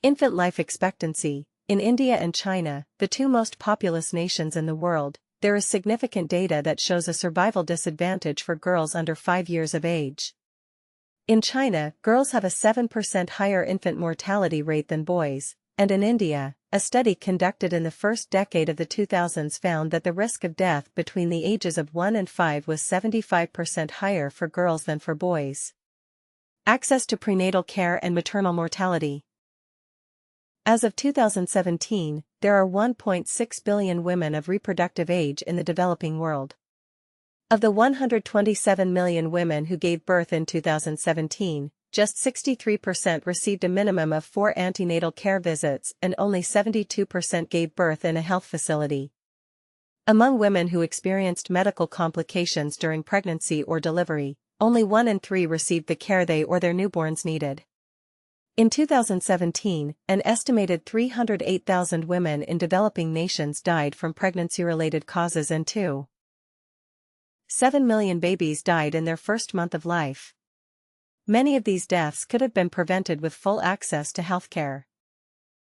Infant life expectancy. In India and China, the two most populous nations in the world, there is significant data that shows a survival disadvantage for girls under 5 years of age. In China, girls have a 7% higher infant mortality rate than boys, and in India, a study conducted in the first decade of the 2000s found that the risk of death between the ages of 1 and 5 was 75% higher for girls than for boys. Access to prenatal care and maternal mortality. As of 2017, there are 1.6 billion women of reproductive age in the developing world. Of the 127 million women who gave birth in 2017, just 63% received a minimum of 4 antenatal care visits and only 72% gave birth in a health facility. Among women who experienced medical complications during pregnancy or delivery, only 1 in 3 received the care they or their newborns needed. In 2017, an estimated 308,000 women in developing nations died from pregnancy-related causes and 2.7 million babies died in their first month of life. Many of these deaths could have been prevented with full access to healthcare.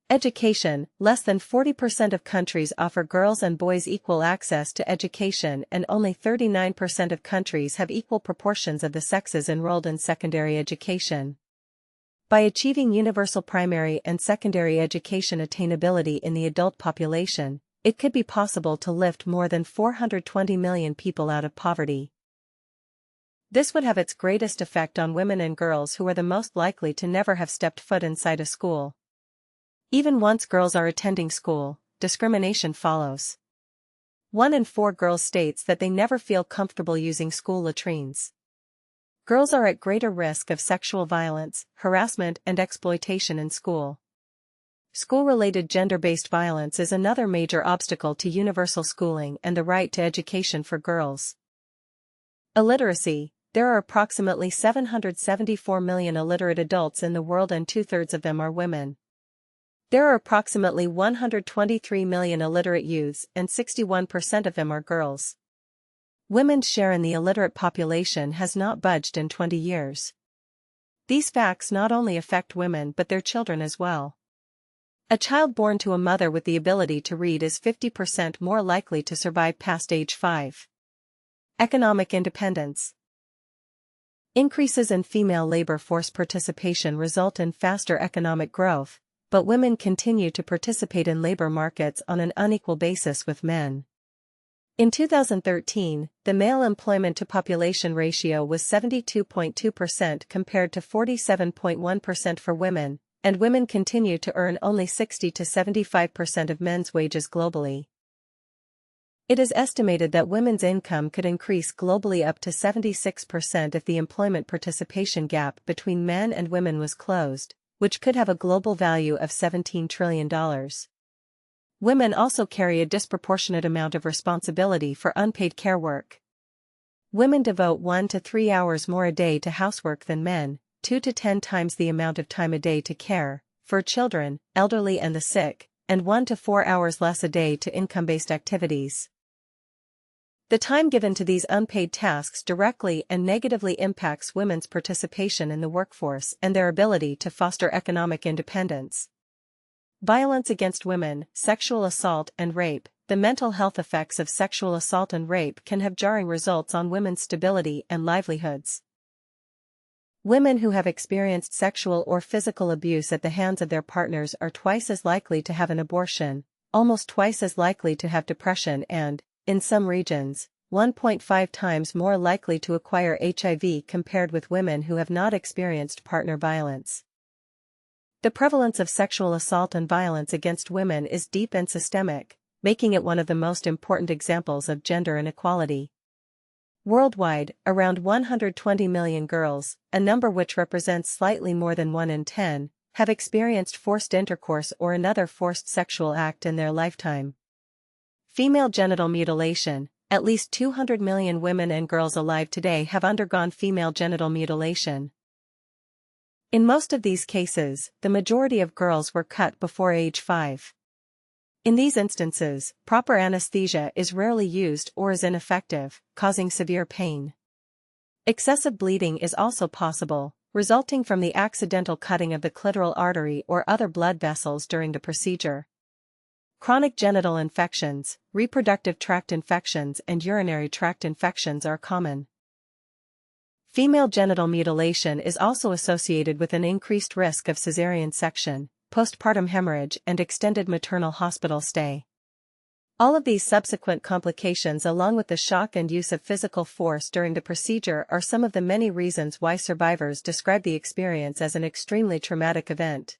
Education. Less than 40% of countries offer girls and boys equal access to education, and only 39% of countries have equal proportions of the sexes enrolled in secondary education. By achieving universal primary and secondary education attainability in the adult population, it could be possible to lift more than 420 million people out of poverty. This would have its greatest effect on women and girls who are the most likely to never have stepped foot inside a school. Even once girls are attending school, discrimination follows. 1 in 4 girls states that they never feel comfortable using school latrines. Girls are at greater risk of sexual violence, harassment, and exploitation in school. School-related gender-based violence is another major obstacle to universal schooling and the right to education for girls. Illiteracy. There are approximately 774 million illiterate adults in the world, and 2/3 of them are women. There are approximately 123 million illiterate youths, and 61% of them are girls. Women's share in the illiterate population has not budged in 20 years. These facts not only affect women but their children as well. A child born to a mother with the ability to read is 50% more likely to survive past age 5. Economic independence. Increases in female labor force participation result in faster economic growth, but women continue to participate in labor markets on an unequal basis with men. In 2013, the male employment-to-population ratio was 72.2% compared to 47.1% for women, and women continue to earn only 60 to 75% of men's wages globally. It is estimated that women's income could increase globally up to 76% if the employment participation gap between men and women was closed, which could have a global value of $17 trillion. Women also carry a disproportionate amount of responsibility for unpaid care work. Women devote 1 to 3 hours more a day to housework than men, 2 to 10 times the amount of time a day to care for children, elderly and the sick, and 1 to 4 hours less a day to income-based activities. The time given to these unpaid tasks directly and negatively impacts women's participation in the workforce and their ability to foster economic independence. Violence against women, sexual assault and rape. The mental health effects of sexual assault and rape can have jarring results on women's stability and livelihoods. Women who have experienced sexual or physical abuse at the hands of their partners are twice as likely to have an abortion, almost twice as likely to have depression and, in some regions, 1.5 times more likely to acquire HIV compared with women who have not experienced partner violence. The prevalence of sexual assault and violence against women is deep and systemic, making it one of the most important examples of gender inequality. Worldwide, around 120 million girls, a number which represents slightly more than 1 in 10, have experienced forced intercourse or another forced sexual act in their lifetime. Female genital mutilation. At least 200 million women and girls alive today have undergone female genital mutilation. In most of these cases, the majority of girls were cut before age 5. In these instances, proper anesthesia is rarely used or is ineffective, causing severe pain. Excessive bleeding is also possible, resulting from the accidental cutting of the clitoral artery or other blood vessels during the procedure. Chronic genital infections, reproductive tract infections and urinary tract infections are common. Female genital mutilation is also associated with an increased risk of cesarean section, postpartum hemorrhage and extended maternal hospital stay. All of these subsequent complications along with the shock and use of physical force during the procedure are some of the many reasons why survivors describe the experience as an extremely traumatic event.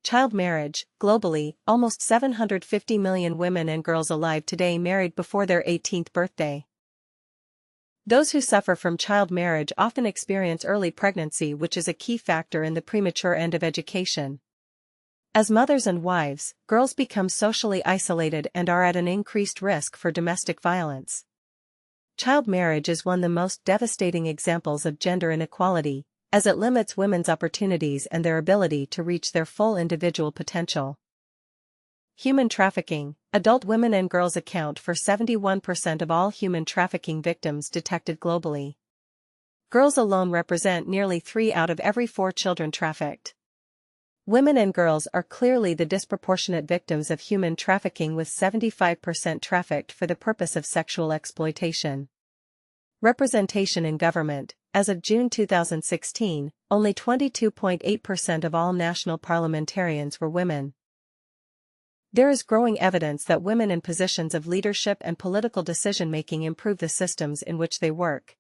Child marriage. Globally, almost 750 million women and girls alive today married before their 18th birthday. Those who suffer from child marriage often experience early pregnancy, which is a key factor in the premature end of education. As mothers and wives, girls become socially isolated and are at an increased risk for domestic violence. Child marriage is one of the most devastating examples of gender inequality, as it limits women's opportunities and their ability to reach their full individual potential. Human trafficking. Adult women and girls account for 71% of all human trafficking victims detected globally. Girls alone represent nearly 3 out of every 4 children trafficked. Women and girls are clearly the disproportionate victims of human trafficking, with 75% trafficked for the purpose of sexual exploitation. Representation in government. As of June 2016, only 22.8% of all national parliamentarians were women. There is growing evidence that women in positions of leadership and political decision-making improve the systems in which they work,